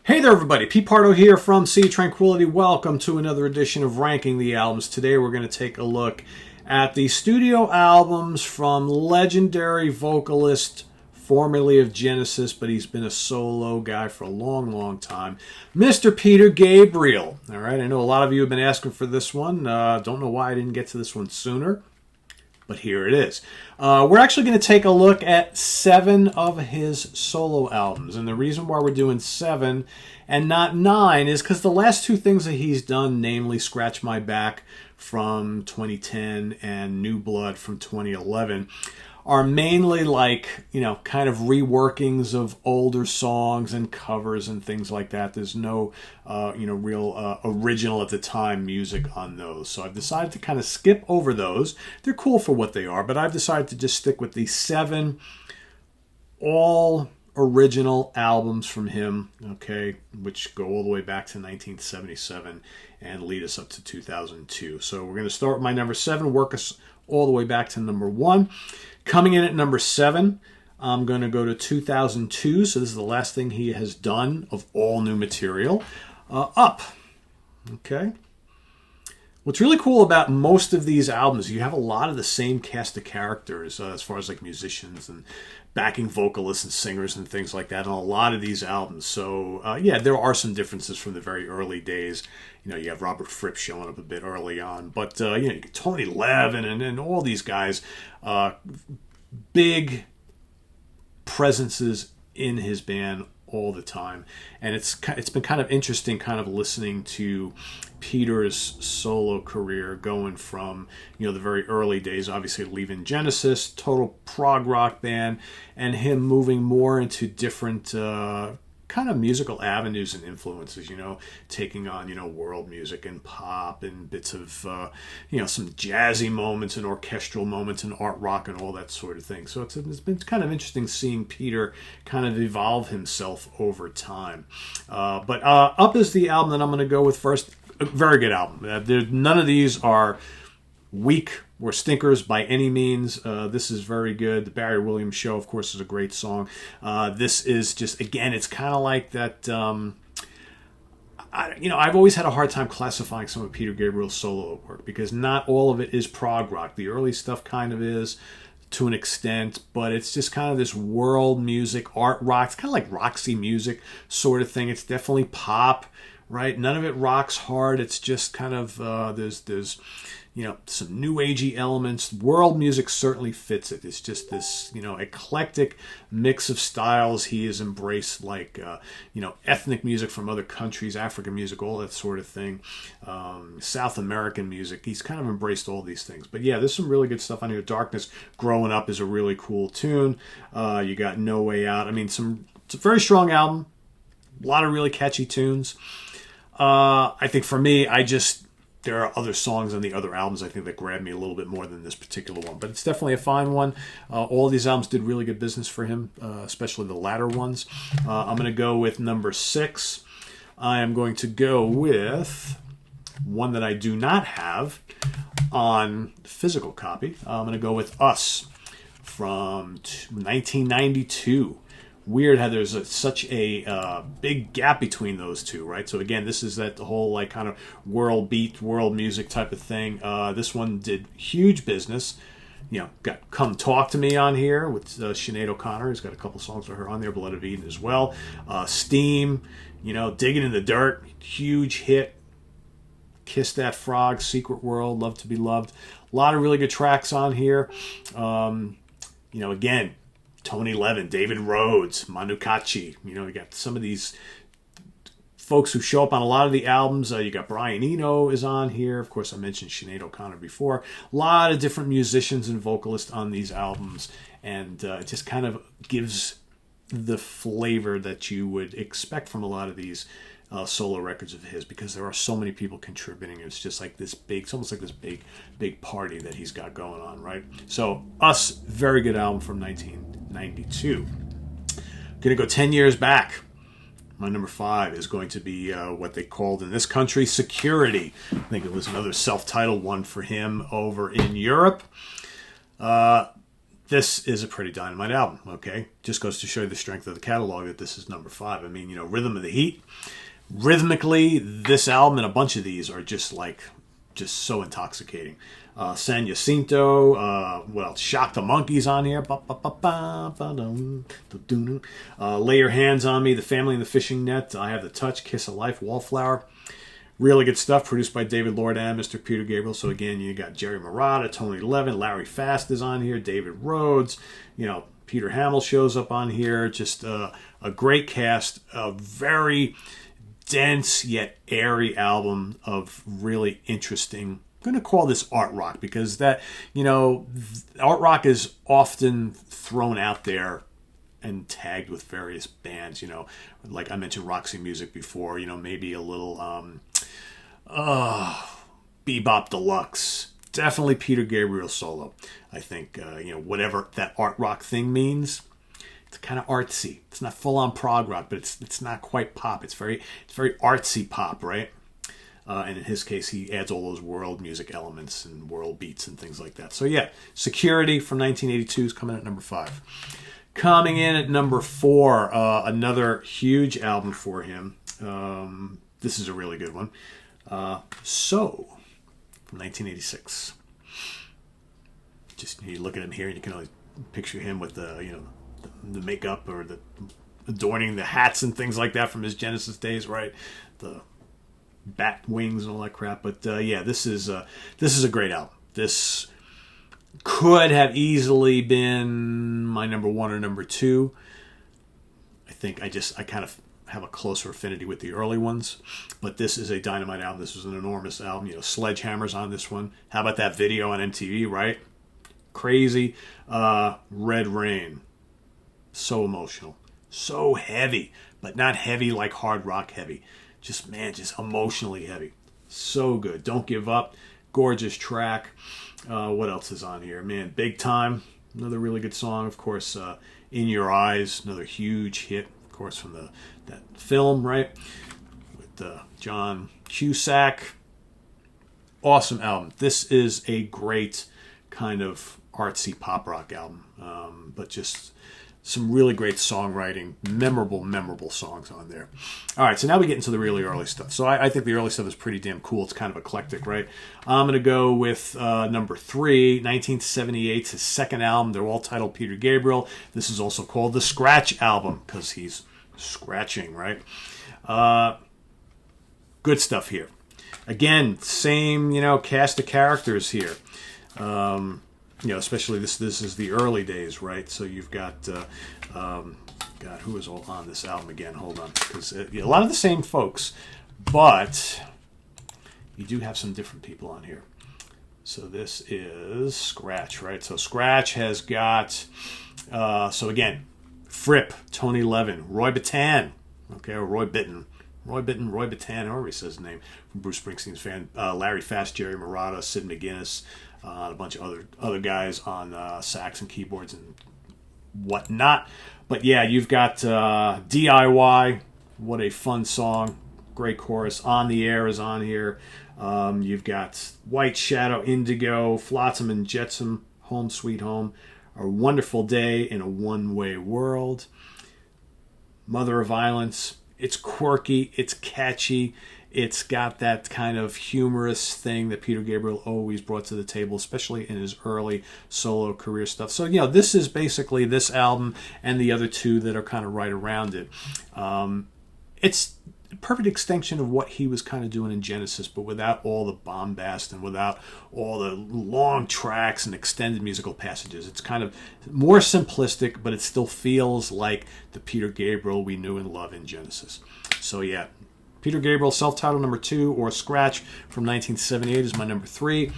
Hey there everybody, Pete Pardo here from Sea Tranquility. Welcome to another edition of Ranking the Albums. Today we're going to take a look at the studio albums from legendary vocalist, formerly of Genesis, but he's been a solo guy for a long time, Mr. Peter Gabriel. All right, I know a lot of you have been asking for this one. Don't know why I didn't get to this one sooner, but here it is. We're actually going to take a look at 7 of his solo albums. And the reason why we're doing 7 and not 9 is because the last 2 things that he's done, namely Scratch My Back from 2010 and New Blood from 2011, are mainly like, kind of reworkings of older songs and covers and things like that. There's no, real original at the time music on those. So I've decided to kind of skip over those. They're cool for what they are, but I've decided to just stick with the 7 all original albums from him, okay, which go all the way back to 1977 and lead us up to 2002. So we're going to start with my number 7, work us all the way back to number 1. Coming in at number 7, I'm going to go to 2002. So this is the last thing he has done of all new material. Up. Okay. What's really cool about most of these albums, you have a lot of the same cast of characters as far as like musicians and backing vocalists and singers and things like that on a lot of these albums. So there are some differences from the very early days. You have Robert Fripp showing up a bit early on, but you get Tony Levin and all these guys, big presences in his band all the time. And it's been kind of interesting kind of listening to Peter's solo career going from, the very early days, obviously leaving Genesis, total prog rock band, and him moving more into different kind of musical avenues and influences, taking on, world music and pop and bits of, some jazzy moments and orchestral moments and art rock and all that sort of thing. So it's been kind of interesting seeing Peter kind of evolve himself over time. But Up is the album that I'm going to go with first. A very good album. None of these are weak or stinkers by any means. This is very good. The Barry Williams Show, of course, is a great song. This is just, again, it's kind of like that. I've always had a hard time classifying some of Peter Gabriel's solo work because not all of it is prog rock. The early stuff kind of is to an extent, but it's just kind of this world music, art rock. It's kind of like Roxy music sort of thing. It's definitely pop, right? None of it rocks hard. It's just kind of there's some new agey elements. World music certainly fits it. It's just this, eclectic mix of styles. He has embraced like, ethnic music from other countries, African music, all that sort of thing. South American music. He's kind of embraced all these things. But yeah, there's some really good stuff on here. Darkness Growing Up is a really cool tune. You got No Way Out. I mean, it's a very strong album. A lot of really catchy tunes. I think for me, there are other songs on the other albums I think that grab me a little bit more than this particular one. But it's definitely a fine one. All these albums did really good business for him, especially the latter ones. I'm going to go with number 6. I am going to go with one that I do not have on physical copy. I'm going to go with Us from 1992. Weird how there's such a big gap between those two, right? So again, this is that whole like kind of world beat, world music type of thing. This one did huge business. Got Come Talk to Me on here with Sinead O'Connor. He's got a couple songs with her on there, Blood of Eden as well. Steam, Digging in the Dirt, huge hit. Kiss That Frog, Secret World, Love to Be Loved. A lot of really good tracks on here. Again, Tony Levin, David Rhodes, Manu Katché. You got some of these folks who show up on a lot of the albums. You got Brian Eno is on here. Of course, I mentioned Sinead O'Connor before. A lot of different musicians and vocalists on these albums. And it just kind of gives the flavor that you would expect from a lot of these solo records of his, because there are so many people contributing. It's just like this big, it's almost like this big party that he's got going on, right? So Us, very good album from 1992. Gonna go 10 years back. My number 5 is going to be what they called in this country Security. I think it was another self-titled one for him over in Europe. this is a pretty dynamite album, okay? Just goes to show you the strength of the catalog that this is number 5. I mean, Rhythm of the Heat. Rhythmically, this album and a bunch of these are just so intoxicating. San Jacinto, what else? Shock the Monkeys on here. Lay Your Hands on Me, The Family and the Fishing Net, I Have the Touch, Kiss of Life, Wallflower. Really good stuff, produced by David Lord and Mr. Peter Gabriel. So again, you got Jerry Marotta, Tony Levin, Larry Fast is on here, David Rhodes, Peter Hamill shows up on here. Just a great cast, a very dense yet airy album of really interesting. I'm going to call this art rock because that, art rock is often thrown out there and tagged with various bands, like I mentioned Roxy Music before, maybe a little Bebop Deluxe. Definitely Peter Gabriel solo. I think, whatever that art rock thing means, it's kind of artsy. It's not full on prog rock, but it's not quite pop. It's very artsy pop, right? And in his case, he adds all those world music elements and world beats and things like that. So yeah, Security from 1982 is coming at number 5. Coming in at number 4, another huge album for him. This is a really good one. So, from 1986. Just you look at him here, and you can always picture him with the makeup or the adorning the hats and things like that from his Genesis days, right? The bat wings and all that crap. But yeah, this is a great album. This could have easily been my number 1 or number 2. I think I kind of have a closer affinity with the early ones, but this is a dynamite album. This was an enormous album. Sledgehammer's on this one. How about that video on MTV, right? Crazy. Red Rain. So emotional. So heavy, but not heavy like hard rock heavy. Just emotionally heavy. So good. Don't Give Up. Gorgeous track. What else is on here? Man, Big Time. Another really good song. Of course, In Your Eyes. Another huge hit. Of course, from that film, right? With John Cusack. Awesome album. This is a great kind of artsy pop rock album. But just some really great songwriting, memorable songs on there. All right, so now we get into the really early stuff. So I think the early stuff is pretty damn cool. It's kind of eclectic, right? I'm going to go with number 3, 1978's his second album. They're all titled Peter Gabriel. This is also called the Scratch album because he's scratching, right? Good stuff here. Again, same, cast of characters here. Especially this is the early days, right? So you've got, God, who is all on this album again? Hold on, because a lot of the same folks, but you do have some different people on here. So this is Scratch, right? So Scratch has got, so again, Fripp, Tony Levin, Roy Bittan, okay, or Roy Bittan, however he says his name, from Bruce Springsteen's fan, Larry Fast, Jerry Marotta, Sid McGuinness, a bunch of other guys on sax and keyboards and whatnot. But yeah, you've got DIY. What a fun song. Great chorus. On the Air is on here. You've got White Shadow, Indigo, Flotsam and Jetsam, Home Sweet Home, A Wonderful Day in a One-Way World, Mother of Violence. It's quirky. It's catchy. It's got that kind of humorous thing that Peter Gabriel always brought to the table, especially in his early solo career stuff. So, this is basically this album and the other two that are kind of right around it. It's a perfect extension of what he was kind of doing in Genesis, but without all the bombast and without all the long tracks and extended musical passages. It's kind of more simplistic, but it still feels like the Peter Gabriel we knew and love in Genesis. So, yeah. Peter Gabriel, self-titled number 2, or Scratch from 1978 is my number 3.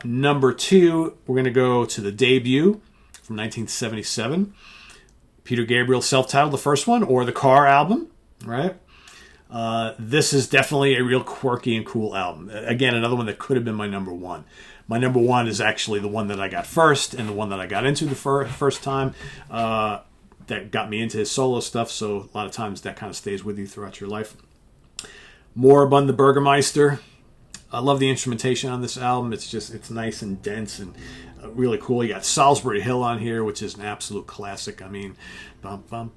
Number 2, we're going to go to the debut from 1977. Peter Gabriel, self-titled, the first one, or the Car album, right? This is definitely a real quirky and cool album. Again, another one that could have been my number 1. My number 1 is actually the one that I got first and the one that I got into the first time. That got me into his solo stuff, so a lot of times that kind of stays with you throughout your life. Moribund the Burgermeister. I love the instrumentation on this album. It's nice and dense and really cool. You got Salisbury Hill on here, which is an absolute classic. I mean, Modern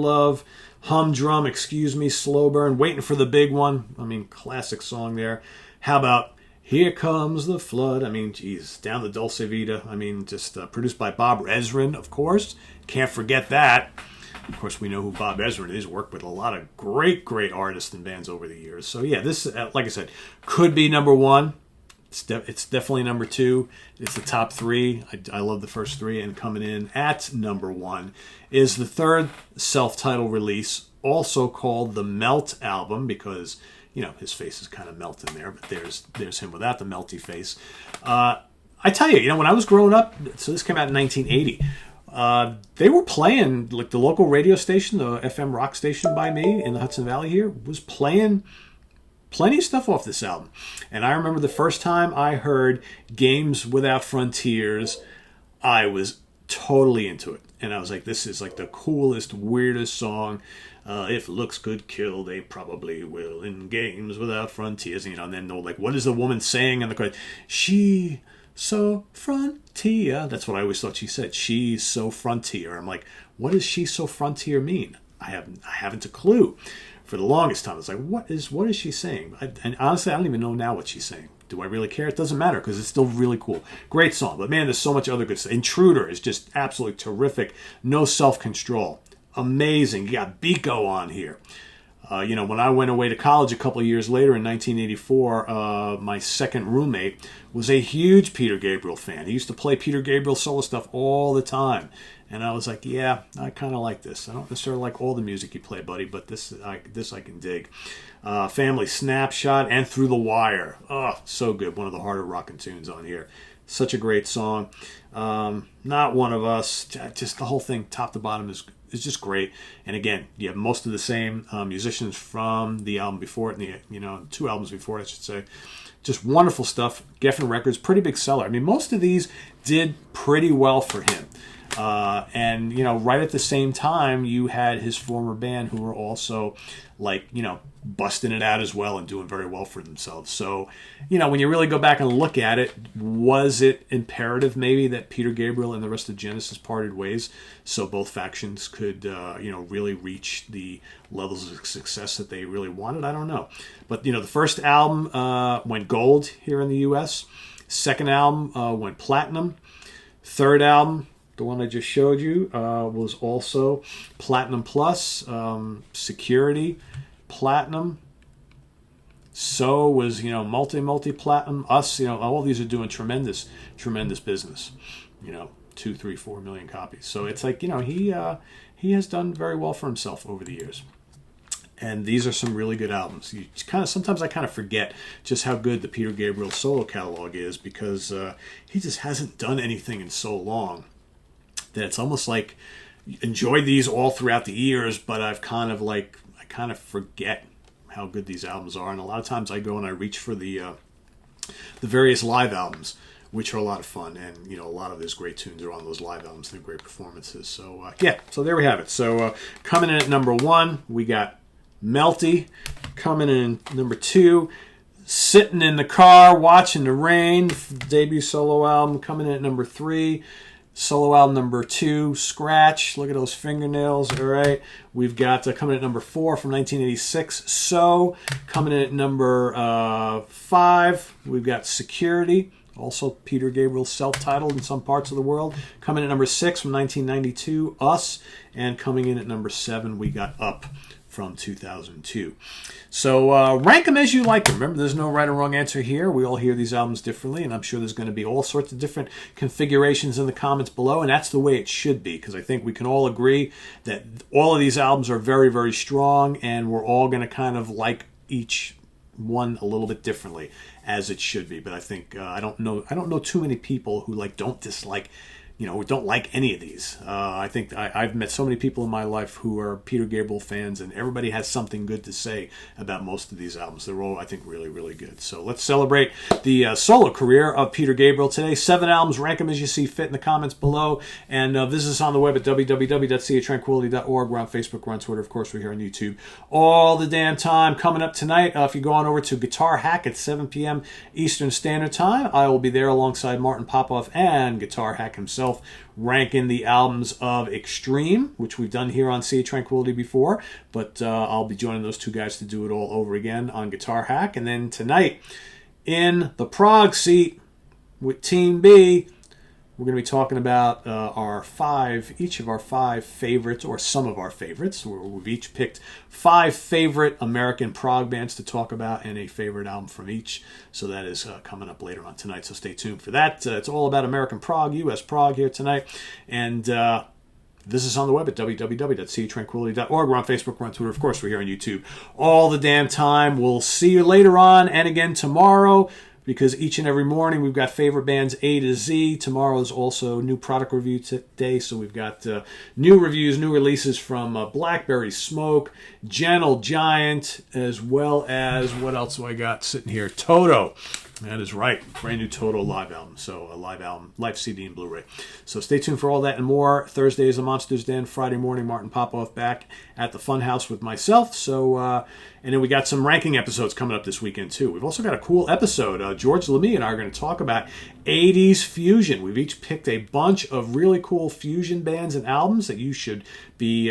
Love, Humdrum, Excuse Me, Slow Burn, Waiting for the Big One. I mean, classic song there. How about Here Comes the Flood? I mean, geez, Down the Dulce Vita. I mean, just produced by Bob Ezrin, of course. Can't forget that. Of course, we know who Bob Ezrin is. Worked with a lot of great artists and bands over the years. So yeah, this, like I said, could be number one. It's definitely number two. It's the top three. I love the first three. And coming in at number one is the third self-titled release, also called the Melt album, because, you know, his face is kind of melting there, but there's him without the melty face. I tell you, when I was growing up, so this came out in 1980, they were playing, like the local radio station, the FM rock station by me in the Hudson Valley here, was playing plenty of stuff off this album. And I remember the first time I heard Games Without Frontiers, I was totally into it. And I was like, this is like the coolest, weirdest song. If looks could kill, they probably will in Games Without Frontiers. And then they're like, what is the woman saying in the chorus? She so frontier. That's what I always thought she said. She's so frontier. I'm like, what does she so frontier mean? I haven't a clue. For the longest time, I was like, what is she saying? And honestly, I don't even know now what she's saying. Do I really care? It doesn't matter, because it's still really cool. Great song. But man, there's so much other good stuff. Intruder is just absolutely terrific. No self-control. Amazing. You got Biko on here. When I went away to college a couple of years later in 1984, my second roommate was a huge Peter Gabriel fan. He used to play Peter Gabriel solo stuff all the time. And I was like, yeah, I kind of like this. I don't necessarily like all the music you play, buddy, but this I can dig. Family Snapshot and Through the Wire. Oh, so good. One of the harder rockin' tunes on here. Such a great song. Not One of Us. Just the whole thing, top to bottom, is just great. And again, you have most of the same musicians from the album before it, and two albums before it, I should say. Just wonderful stuff. Geffen Records, pretty big seller. I mean, most of these did pretty well for him. Right at the same time, you had his former band who were also busting it out as well and doing very well for themselves. So, when you really go back and look at it, was it imperative maybe that Peter Gabriel and the rest of Genesis parted ways so both factions could, really reach the levels of success that they really wanted? I don't know. But, the first album went gold here in the U.S. Second album went platinum. Third album, the one I just showed you, was also Platinum Plus, Security, Platinum. So was, multi-platinum. Us, all these are doing tremendous business. 2, 3, 4 million copies. So it's like, he has done very well for himself over the years. And these are some really good albums. Sometimes I kind of forget just how good the Peter Gabriel solo catalog is, because he just hasn't done anything in so long that it's almost like enjoyed these all throughout the years, but I kind of forget how good these albums are. And a lot of times I go and I reach for the various live albums, which are a lot of fun. And, a lot of his great tunes are on those live albums. They're great performances. So, so there we have it. So coming in at number one, we got Melty. Coming in number two, Sitting in the Car, Watching the Rain, debut solo album. Coming in at number three, solo album number two, Scratch. Look at those fingernails. All right. We've got coming in at number four from 1986, So. Coming in at number five, we've got Security. Also Peter Gabriel, self-titled in some parts of the world. Coming in at number 6 from 1992, Us. And coming in at number 7, we got Up from 2002. So rank them as you like them. Remember, there's no right or wrong answer here. We all hear these albums differently, and I'm sure there's going to be all sorts of different configurations in the comments below, and that's the way it should be, because I think we can all agree that all of these albums are very, very strong, and we're all going to kind of like each one a little bit differently, as it should be. But I think I don't know too many people who don't dislike who don't like any of these. I think I've met so many people in my life who are Peter Gabriel fans, and everybody has something good to say about most of these albums. They're all, I think, really, really good. So let's celebrate the solo career of Peter Gabriel today. 7 albums, rank them as you see fit in the comments below, and visit us on the web at www.seatranquility.org. We're on Facebook, we're on Twitter, of course, we're here on YouTube all the damn time. Coming up tonight, if you go on over to Guitar Hack at 7 p.m. Eastern Standard Time, I will be there alongside Martin Popoff and Guitar Hack himself, ranking the albums of Extreme, which we've done here on Sea of Tranquility before, but I'll be joining those two guys to do it all over again on Guitar Hack. And then tonight, in the Prague seat with Team B, we're going to be talking about each of our five favorites, or some of our favorites. We've each picked 5 favorite American prog bands to talk about and a favorite album from each. So that is coming up later on tonight, so stay tuned for that. It's all about American prog, U.S. prog here tonight. And this is on the web at www.seatranquility.org. We're on Facebook, we're on Twitter, of course, we're here on YouTube all the damn time. We'll see you later on and again tomorrow, because each and every morning we've got favorite bands A to Z. Tomorrow is also new product review day, so we've got new reviews, new releases from Blackberry Smoke, Gentle Giant, as well as, what else do I got sitting here? Toto. That is right. Brand new Toto live album. So a live album, live CD and Blu-ray. So stay tuned for all that and more. Thursday is a Monsters Den. Friday morning, Martin Popoff back at the Funhouse with myself. So, and then we got some ranking episodes coming up this weekend too. We've also got a cool episode. George Lamy and I are going to talk about 80s fusion. We've each picked a bunch of really cool fusion bands and albums that you should be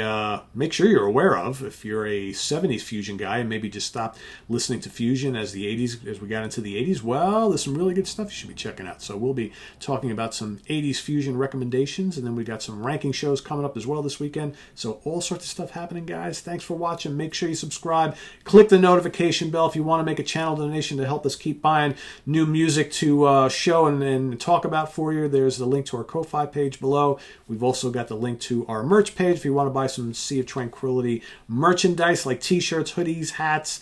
make sure you're aware of if you're a 70s fusion guy and maybe just stopped listening to fusion as we got into the 80s. Well, there's some really good stuff you should be checking out. So we'll be talking about some 80s fusion recommendations, and then we got some ranking shows coming up as well this weekend. So all sorts of stuff happening, guys. Thanks for watching. Make sure you subscribe. Click the notification bell if you want to make a channel donation to help us keep buying new music to show and talk about for you. There's the link to our Ko-Fi page below. We've also got the link to our merch page if you want to buy some Sea of Tranquility merchandise like t-shirts, hoodies, hats,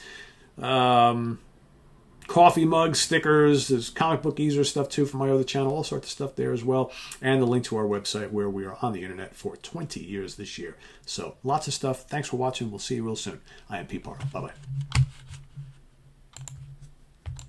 coffee mugs, stickers. There's comic book easer stuff too from my other channel, all sorts of stuff there as well, and the link to our website where we are on the internet for 20 years this year. So lots of stuff. Thanks for watching. We'll see you real soon. I am Pete Pardo. Bye-bye.